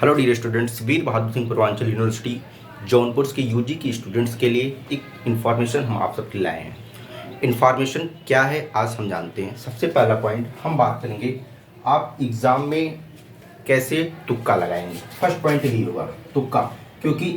Hello dear students, वीर Bahadur Singh Purvanchal university Jaunpur के UG के students के लिए एक इन्फॉर्मेशन हम आप सबके लाए हैं। इन्फॉर्मेशन क्या है आज हम जानते हैं। सबसे पहला पॉइंट हम बात करेंगे, आप एग्ज़ाम में कैसे तुक्का लगाएंगे। फर्स्ट पॉइंट यही होगा, तुक्का, क्योंकि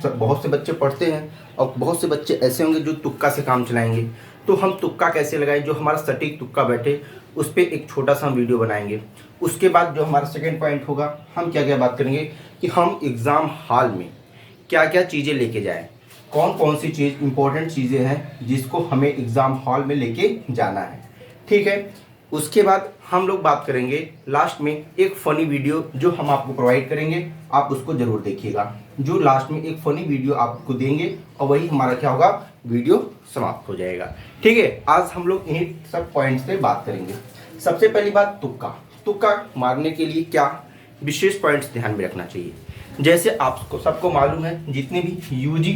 बहुत से बच्चे पढ़ते हैं और बहुत से बच्चे ऐसे होंगे जो तुक्का से काम चलाएंगे। तो हम तुक्का कैसे लगाएं, जो हमारा सटीक तुक्का बैठे, उस पर एक छोटा सा वीडियो बनाएंगे। उसके बाद जो हमारा सेकंड पॉइंट होगा, हम क्या क्या बात करेंगे कि हम एग्ज़ाम हॉल में क्या क्या चीज़ें लेके जाएं, कौन कौन सी चीज़ इंपॉर्टेंट चीज़ें हैं जिसको हमें एग्ज़ाम हॉल में लेके जाना है। ठीक है, उसके बाद हम लोग बात करेंगे लास्ट में एक फ़नी वीडियो जो हम आपको प्रोवाइड करेंगे, आप उसको ज़रूर देखिएगा। जो लास्ट में एक फ़नी वीडियो आपको देंगे और वही हमारा क्या होगा, वीडियो समाप्त हो जाएगा। ठीक है, आज हम लोग इन्हीं सब पॉइंट्स पे बात करेंगे। सबसे पहली बात, तुक्का। तुक्का मारने के लिए क्या विशेष पॉइंट्स ध्यान में रखना चाहिए। जैसे आपको सबको मालूम है, जितने भी यूजी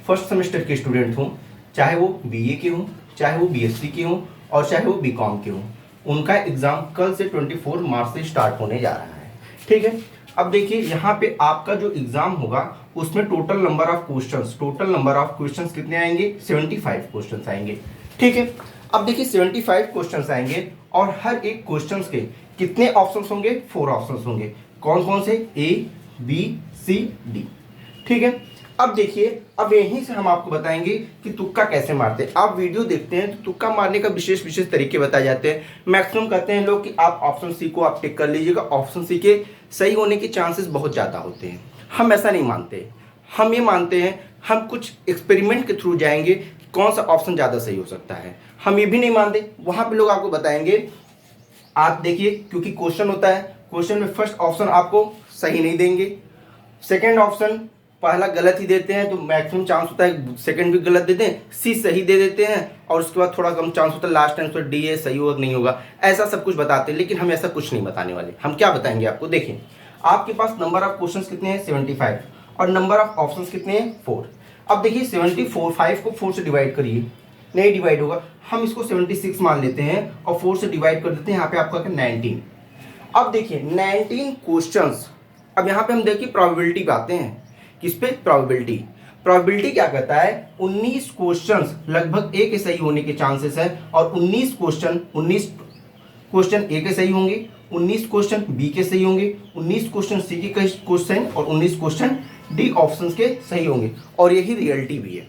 फर्स्ट सेमेस्टर के स्टूडेंट हों, चाहे वो बीए के हों, चाहे वो बीएससी के हों और चाहे वो बीकॉम के हों, उनका एग्ज़ाम कल से 24 मार्च से स्टार्ट होने जा रहा है। ठीक है, अब देखिए यहाँ पे आपका जो एग्ज़ाम होगा उसमें टोटल नंबर ऑफ क्वेश्चंस कितने आएंगे, 75 क्वेश्चंस आएंगे। ठीक है, अब देखिए 75 क्वेश्चंस आएंगे और हर एक क्वेश्चंस के कितने ऑप्शंस होंगे, 4 ऑप्शंस होंगे। कौन कौन से, ए बी सी डी। ठीक है, अब देखिए, अब यहीं से हम आपको बताएंगे कि तुक्का कैसे मारते हैं। आप वीडियो देखते हैं तो तुक्का मारने का विशेष तरीके बताए जाते हैं। मैक्सिमम कहते हैं लोग कि आप ऑप्शन सी को आप टिक कर लीजिएगा, ऑप्शन सी के सही होने के चांसेस बहुत ज़्यादा होते हैं। हम ऐसा नहीं मानते, हम ये मानते हैं हम कुछ एक्सपेरिमेंट के थ्रू जाएंगे कि कौन सा ऑप्शन ज़्यादा सही हो सकता है। हम ये भी नहीं मानते, वहाँ पे लोग आपको बताएंगे, आप देखिए, क्योंकि क्वेश्चन होता है, क्वेश्चन में फर्स्ट ऑप्शन आपको सही नहीं देंगे, सेकंड ऑप्शन पहला गलत ही देते हैं, तो मैक्सिमम चांस होता है सेकंड भी गलत देते हैं, सी सही दे देते हैं और उसके बाद थोड़ा कम चांस होता है लास्ट टाइम तो डी है सही होगा नहीं होगा, ऐसा सब कुछ बताते हैं। लेकिन हम ऐसा कुछ नहीं बताने वाले। हम क्या बताएंगे आपको, देखिए आपके पास नंबर ऑफ क्वेश्चन कितने हैं, 75 और नंबर ऑफ ऑप्शन कितने हैं, 4। अब देखिए 5 को 4 से डिवाइड करिए, नहीं डिवाइड होगा, हम इसको 76 मान लेते हैं और 4 से डिवाइड कर देते हैं, यहाँ पे आपका 19। अब देखिए 19 क्वेश्चंस। अब यहाँ पे हम देखिए प्रोबेबिलिटी पे आते हैं, किस पे, प्रोबेबिलिटी क्या कहता है, 19 क्वेश्चंस लगभग ए के सही होने के चांसेस है और 19 क्वेश्चन ए के सही होंगे, 19 क्वेश्चन बी के सही होंगे, 19 क्वेश्चन सी के क्वेश्चन और 19 क्वेश्चन डी ऑप्शंस के सही होंगे। और यही रियलिटी भी है।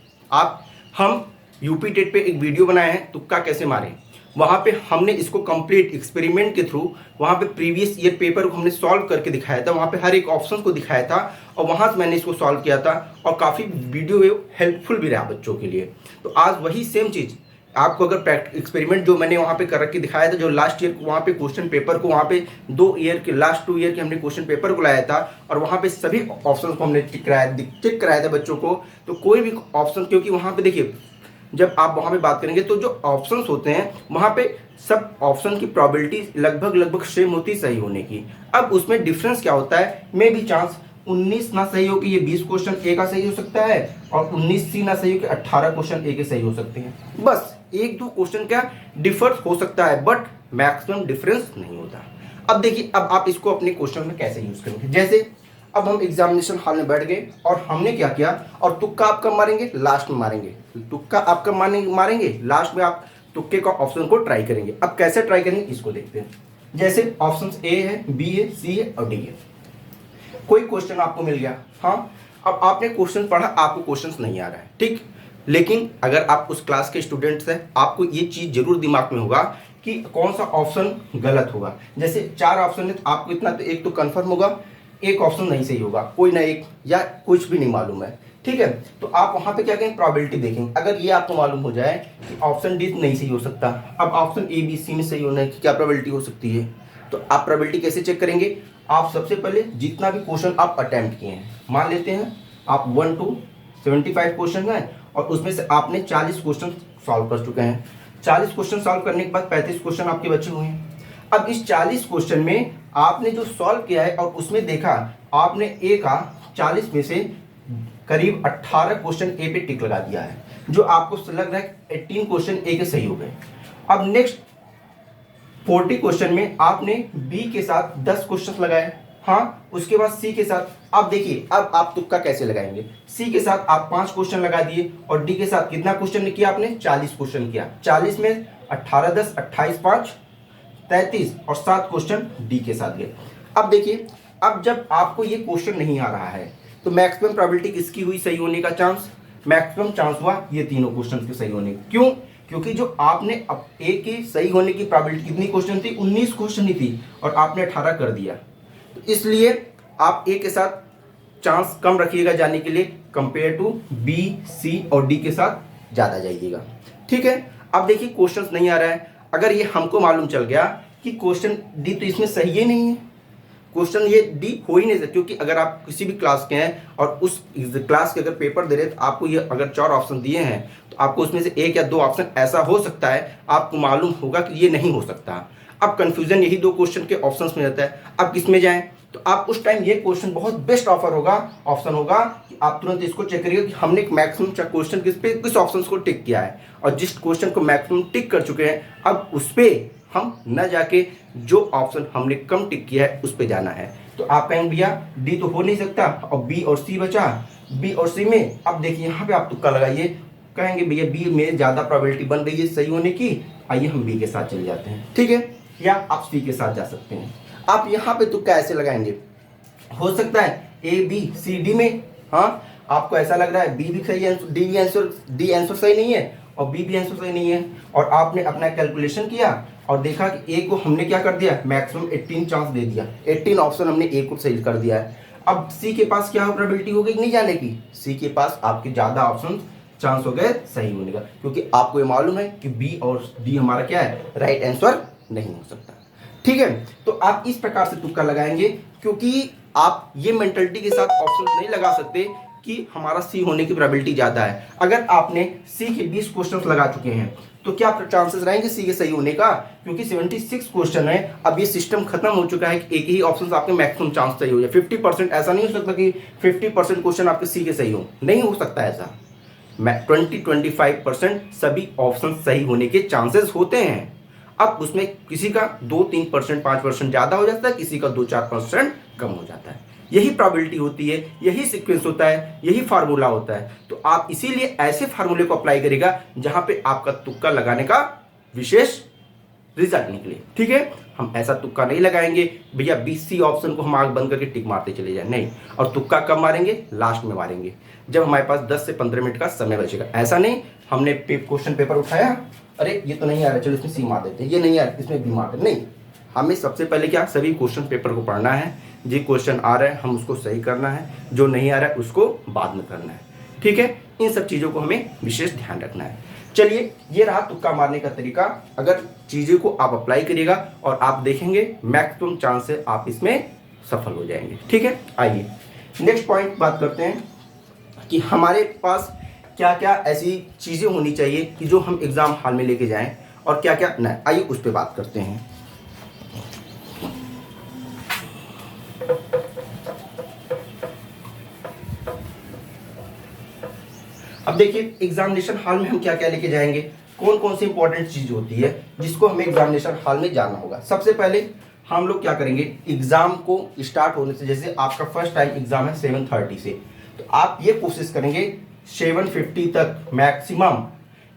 हम यूपी टेट पे एक वीडियो बनाए हैं, तुक्का कैसे मारें। वहाँ पे हमने इसको कंप्लीट एक्सपेरिमेंट के थ्रू, वहाँ पे प्रीवियस ईयर पेपर को हमने सॉल्व करके दिखाया था, वहाँ पे हर एक ऑप्शन को दिखाया था और वहाँ से मैंने इसको सॉल्व किया था और काफ़ी वीडियो हेल्पफुल भी रहा बच्चों के लिए। तो आज वही सेम चीज़ आपको अगर एक्सपेरिमेंट जो मैंने वहाँ पे कर के दिखाया था, जो लास्ट ईयर वहाँ पे क्वेश्चन पेपर को, वहाँ पे लास्ट 2 ईयर के हमने क्वेश्चन पेपर को लाया था और वहाँ पे सभी ऑप्शन को हमने चेक कराया था बच्चों को। तो कोई भी ऑप्शन, क्योंकि वहाँ पे देखिए जब आप वहाँ पे बात करेंगे तो जो ऑप्शंस होते हैं वहाँ पे सब ऑप्शन की प्रोबेबिलिटी लगभग सेम होती है सही होने की। अब उसमें डिफरेंस क्या होता है, मे भी चांस 19 ना सही हो कि ये 20 क्वेश्चन ए का सही हो सकता है और 19 सी ना सही हो कि 18 क्वेश्चन ए के सही हो सकते हैं। बस 1-2 क्वेश्चन क्या डिफर हो सकता है, बट मैक्सिमम डिफरेंस नहीं होता। अब देखिए, अब आप इसको अपने क्वेश्चन में कैसे यूज करेंगे। जैसे अब हम एग्जामिनेशन हॉल में बैठ गए और हमने क्या किया, और तुक्का आप कब मारेंगे, लास्ट में मारेंगे। तुक्का आप कब मारेंगे, लास्ट में आप तुक्के का ऑप्शन को ट्राई करेंगे। अब कैसे ट्राई करेंगे इसको देखते हैं। जैसे ऑप्शन ए है, बी है, सी है और डी है। कोई क्वेश्चन आपको मिल गया, हाँ, अब आपने क्वेश्चन पढ़ा, आपको क्वेश्चन नहीं आ रहा है, ठीक, लेकिन अगर आप उस क्लास के स्टूडेंट्स हैं, आपको ये चीज़ जरूर दिमाग में होगा कि कौन सा ऑप्शन गलत होगा। जैसे 4 ऑप्शन है तो आपको इतना तो एक तो कन्फर्म होगा, एक ऑप्शन नहीं सही होगा, कोई ना एक, या कुछ भी नहीं मालूम है। ठीक है, तो आप वहाँ पे क्या करेंगे, प्रोबेबिलिटी देखेंगे। अगर ये आपको मालूम हो जाए कि ऑप्शन डी नहीं सही हो सकता, अब ऑप्शन ए बी सी में सही होने की क्या प्रोबेबिलिटी हो सकती है, तो आप प्रोबेबिलिटी कैसे चेक करेंगे। आप सबसे पहले जितना भी क्वेश्चन आप अटेम्प्ट किए हैं, मान लेते हैं आप 1 to 75 क्वेश्चन हैं और उसमें से आपने 40 क्वेश्चन सॉल्व कर चुके हैं। 40 क्वेश्चन सॉल्व करने के बाद 35 क्वेश्चन आपके बचे हुए हैं। अब इस 40 क्वेश्चन में आपने जो सॉल्व किया है और उसमें देखा आपने ए का 40 में से करीब 18 क्वेश्चन ए पे टिक लगा दिया है, जो आपको लग रहा है 18 क्वेश्चन ए के सही हो गए। अब नेक्स्ट 40 क्वेश्चन में आपने बी के साथ 10 क्वेश्चन लगाए, हाँ, उसके बाद सी के साथ अब देखिए, अब आप तुक्का कैसे लगाएंगे। सी के साथ आप 5 क्वेश्चन लगा दिए और डी के साथ कितना क्वेश्चन किया आपने, 40 क्वेश्चन किया। 40 में 18 10 28 5 33 और 7 क्वेश्चन डी के साथ गए। अब देखिए, अब जब आपको ये क्वेश्चन नहीं आ रहा है तो मैक्सिमम प्रोबेबिलिटी किसकी हुई सही होने का चांस, मैक्सिमम चांस हुआ ये तीनों क्वेश्चन के सही होने का। क्यों? क्योंकि जो आपने अब ए के सही होने की प्रोबेबिलिटी कितनी क्वेश्चन थी, 19 क्वेश्चन ही थी और आपने 18 कर दिया, तो इसलिए आप ए के साथ चांस कम रखिएगा जाने के लिए, कंपेयर टू बी सी और डी के साथ ज़्यादा जाइएगा। ठीक है, अब देखिए क्वेश्चन नहीं आ रहा है। अगर ये हमको मालूम चल गया कि क्वेश्चन डी तो इसमें सही ही नहीं है, क्वेश्चन ये डी हो ही नहीं सकता, क्योंकि अगर आप किसी भी क्लास के हैं और उस क्लास के अगर पेपर दे रहे तो आपको ये अगर 4 ऑप्शन दिए हैं तो आपको उसमें से 1 या 2 ऑप्शन ऐसा हो सकता है, आपको मालूम होगा कि ये नहीं हो सकता। अब कंफ्यूजन यही 2 क्वेश्चन के ऑप्शंस में रहता है, अब किस में जाएं, तो आप उस टाइम ये क्वेश्चन बहुत बेस्ट ऑप्शन होगा कि आप तुरंत इसको चेक करिए कि हमने मैक्सिमम क्वेश्चन किस ऑप्शन को टिक किया है, और जिस क्वेश्चन को मैक्सिमम टिक कर चुके हैं अब उस पर हम न जाके जो ऑप्शन हमने कम टिक किया है उस पे जाना है। तो आप कहेंगे भैया डी तो हो नहीं सकता और बी और सी बचा, बी और सी में अब देखिए यहाँ पे आप तुक्का लगाइए, कहेंगे भैया बी में ज़्यादा प्रोबेबिलिटी बन रही है सही होने की, आइए हम बी के साथ चले जाते हैं। ठीक है, या आप सी के साथ जा सकते हैं। आप यहाँ पे तुक्का ऐसे लगाएंगे, हो सकता है ए बी सी डी में, हाँ आपको ऐसा लग रहा है बी भी सही है, डी आंसर सही नहीं है और बी भी आंसर सही नहीं है, और आपने अपना कैलकुलेशन किया और देखा कि ए को हमने क्या कर दिया, मैक्सिमम 18 चांस दे दिया, 18 ऑप्शन हमने ए को सही कर दिया है। अब सी के पास क्या प्रोबेबिलिटी हो गई नहीं जाने की, सी के पास आपके ज़्यादा ऑप्शन चांस हो गए सही होने का, क्योंकि आपको ये मालूम है कि बी और डी हमारा क्या है, राइट आंसर नहीं हो सकता। ठीक है, तो आप इस प्रकार से तुक्का लगाएंगे, क्योंकि आप ये मेंटलिटी के साथ ऑप्शन नहीं लगा सकते कि हमारा सी होने की प्रोबेबिलिटी ज़्यादा है। अगर आपने सी के 20 क्वेश्चन लगा चुके हैं तो क्या चांसेस रहेंगे सी के सही होने का, क्योंकि 76 क्वेश्चन है, अब ये सिस्टम खत्म हो चुका है कि एक ही ऑप्शन आपके मैक्सिमम चांस सही हो जाए। 50% ऐसा नहीं हो सकता कि 50% क्वेश्चन आपके सी के सही हो, नहीं हो सकता ऐसा। 20-25% सभी ऑप्शन सही होने के चांसेस होते हैं। अब उसमें किसी का 2-3% 5% ज़्यादा हो जाता है, किसी का 2-4% कम हो जाता है। यही प्रोबेबिलिटी होती है, यही सीक्वेंस होता है, यही फार्मूला होता है। तो आप इसीलिए ऐसे फार्मूले को अप्लाई करेगा जहां पे आपका तुक्का लगाने का विशेष रिजल्ट निकले। ठीक है, हम ऐसा तुक्का नहीं लगाएंगे भैया BC ऑप्शन को हम आंख बंद करके टिक मारते चले जाए, नहीं। और तुक्का कब मारेंगे, लास्ट में मारेंगे जब हमारे पास 10 से 15 मिनट का समय बचेगा। ऐसा नहीं हमने क्वेश्चन पेपर उठाया, अरे ये तो नहीं आ रहा, चलो इसमें सी मार देते हैं, ये नहीं आ रहा इसमें बी मार देते, नहीं। हमें सबसे पहले क्या, सभी क्वेश्चन पेपर को पढ़ना है, जो क्वेश्चन आ रहा है हम उसको सही करना है, जो नहीं आ रहा है उसको बाद में करना है। ठीक है, इन सब चीज़ों को हमें विशेष ध्यान रखना है। चलिए, ये रहा तुक्का मारने का तरीका। अगर चीज़ों को आप अप्लाई करिएगा और आप देखेंगे मैक्सिमम चांस है आप इसमें सफल हो जाएंगे। ठीक है, आइए नेक्स्ट पॉइंट बात करते हैं कि हमारे पास क्या क्या ऐसी चीज़ें होनी चाहिए कि जो हम एग्ज़ाम हॉल में लेके जाएं और क्या क्या नहीं। आइए उस पर बात करते हैं। अब देखिए, एग्जामिनेशन हॉल में हम क्या क्या लेके जाएंगे, कौन कौन सी इंपॉर्टेंट चीज होती है जिसको हमें एग्जामिनेशन हॉल में जाना होगा। सबसे पहले हम लोग क्या करेंगे, एग्जाम को स्टार्ट होने से, जैसे आपका फर्स्ट टाइम एग्जाम है 7:30 से, तो आप ये कोशिश करेंगे 7:50 तक मैक्सिमम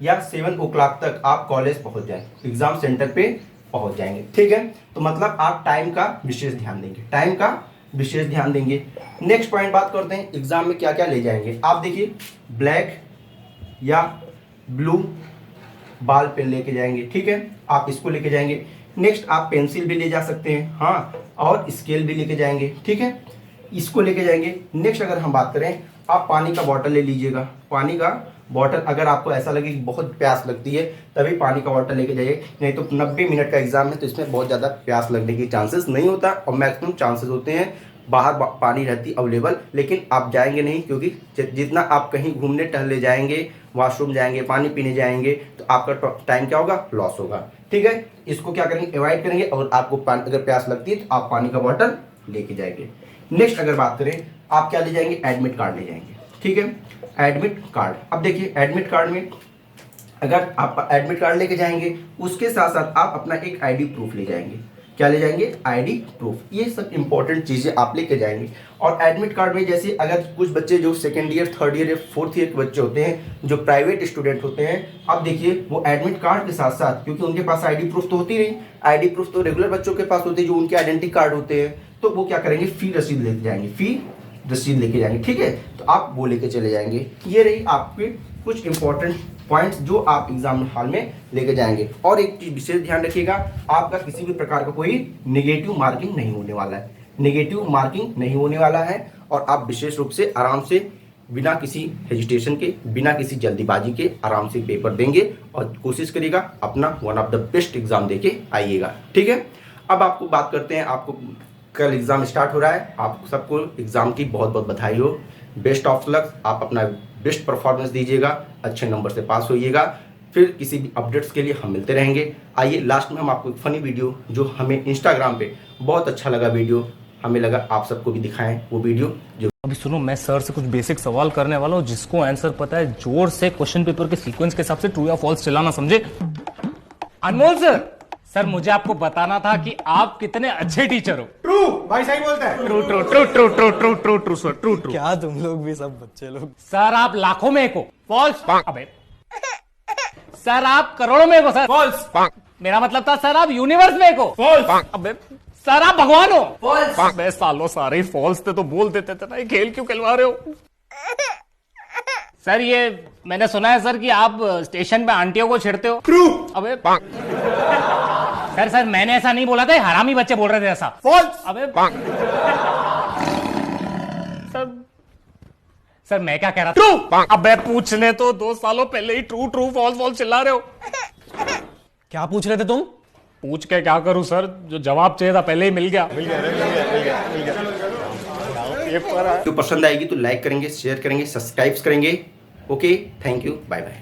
या 7 o'clock तक आप कॉलेज पहुंच जाएं, एग्जाम सेंटर पे पहुंच जाएंगे। ठीक है, तो मतलब आप टाइम का विशेष ध्यान देंगे, टाइम का विशेष ध्यान देंगे। नेक्स्ट पॉइंट बात करते हैं, एग्जाम में क्या क्या ले जाएंगे। आप देखिए, ब्लैक या ब्लू बॉल पेन लेके जाएंगे। ठीक है, आप इसको लेके जाएंगे। नेक्स्ट आप पेंसिल भी ले जा सकते हैं, हाँ, और स्केल भी लेके जाएंगे। ठीक है, इसको लेके जाएंगे। नेक्स्ट अगर हम बात करें, आप पानी का बॉटल ले लीजिएगा। पानी का बॉटल, अगर आपको ऐसा लगे कि बहुत प्यास लगती है तभी पानी का बॉटल लेके जाइए, नहीं तो 90 मिनट का एग्जाम है तो इसमें बहुत ज़्यादा प्यास लगने की चांसेस नहीं होता और मैक्सिमम चांसेस होते हैं बाहर पानी रहती अवेलेबल, लेकिन आप जाएंगे नहीं, क्योंकि जितना आप कहीं घूमने टहलने जाएंगे, वॉशरूम जाएंगे, पानी पीने जाएंगे, तो आपका टाइम क्या होगा, लॉस होगा। ठीक है, इसको क्या करेंगे, अवॉइड करेंगे, और आपको अगर प्यास लगती है तो आप पानी का बॉटल लेके जाएंगे। नेक्स्ट अगर बात करें, आप क्या ले जाएंगे, एडमिट कार्ड ले जाएंगे। ठीक है, एडमिट कार्ड। अब देखिए, एडमिट कार्ड में अगर आप एडमिट कार्ड लेके जाएंगे, उसके साथ साथ आप अपना एक ID प्रूफ ले जाएंगे। क्या ले जाएंगे, आईडी प्रूफ। ये सब इंपॉर्टेंट चीज़ें आप लेके जाएंगे। और एडमिट कार्ड में जैसे अगर कुछ बच्चे जो सेकेंड ईयर, थर्ड ईयर या फोर्थ ईयर के बच्चे होते हैं, जो प्राइवेट स्टूडेंट होते हैं, आप देखिए वो एडमिट कार्ड के साथ साथ, क्योंकि उनके पास आईडी प्रूफ तो होती नहीं, आईडी प्रूफ तो रेगुलर बच्चों के पास होते हैं जो उनके आइडेंटिटी कार्ड होते हैं, तो वो क्या करेंगे, फी रसीद लेके जाएंगे, फी रसीद लेके जाएंगे। ठीक है, तो आप वो लेके चले जाएंगे। ये रही आपके कुछ इंपॉर्टेंट पॉइंट्स जो आप एग्जाम हॉल में लेके जाएंगे। और एक चीज विशेष ध्यान रखिएगा, आपका किसी भी प्रकार का कोई नेगेटिव मार्किंग नहीं होने वाला है, नेगेटिव मार्किंग नहीं होने वाला है। और आप विशेष रूप से आराम से बिना किसी हेजिटेशन के, बिना किसी जल्दीबाजी के आराम से पेपर देंगे और कोशिश करिएगा अपना one of the best exam देके आइएगा। ठीक है, अब आपको बात करते हैं, आपको कल एग्जाम स्टार्ट हो रहा है, आप सबको एग्जाम की बहुत बहुत बधाई हो, बेस्ट ऑफ लक। आप अपना बेस्ट परफॉर्मेंस दीजिएगा, अच्छे नंबर से पास होइएगा। फिर किसी भी अपडेट्स के लिए हम मिलते रहेंगे। आइए लास्ट में हम आपको एक फनी वीडियो जो हमें इंस्टाग्राम पे बहुत अच्छा लगा, वीडियो हमें लगा आप सबको भी दिखाएं, वो वीडियो जो अभी सुनो, मैं सर से कुछ बेसिक सवाल करने वाला हूँ, जिसको आंसर पता है जोर से क्वेश्चन पेपर के सीक्वेंस के हिसाब से ट्रू या फॉल्स चिल्लाना, समझे? अनमोल सर, सर मुझे आपको बताना था कि आप कितने अच्छे टीचर हो। ट्रू भाई, सही बोलता है। True true true true true true true true sir, true true. क्या तुम लोग भी सब बच्चे लोग। सर आप लाखों में एक हो। फॉल्स। अबे सर आप करोड़ों में एक हो। Sir false. मेरा मतलब था सर आप यूनिवर्स में एक हो। फॉल्स। अबे सर आप भगवान हो। फॉल्स। अबे सालों सारे फॉल्स थे तो बोल देते थे ना, ये खेल क्यों खिलवा रहे हो? सर ये मैंने सुना है सर कि आप स्टेशन पे आंटियों को छेड़ते हो। ट्रू। अबे सर मैंने ऐसा नहीं बोला था, हरामी बच्चे बोल रहे थे ऐसा। फॉल्स। अबे सर मैं क्या कह रहा था? ट्रू। अबे पूछने तो 2 सालों पहले ही ट्रू ट्रू फॉल्स फॉल्स चिल्ला रहे हो। क्या पूछ रहे थे तुम? पूछ के क्या करूं सर, जो जवाब चाहिए था पहले ही मिल गया। पसंद आएगी तो लाइक करेंगे, शेयर करेंगे, सब्सक्राइब करेंगे। Okay, thank you, bye bye.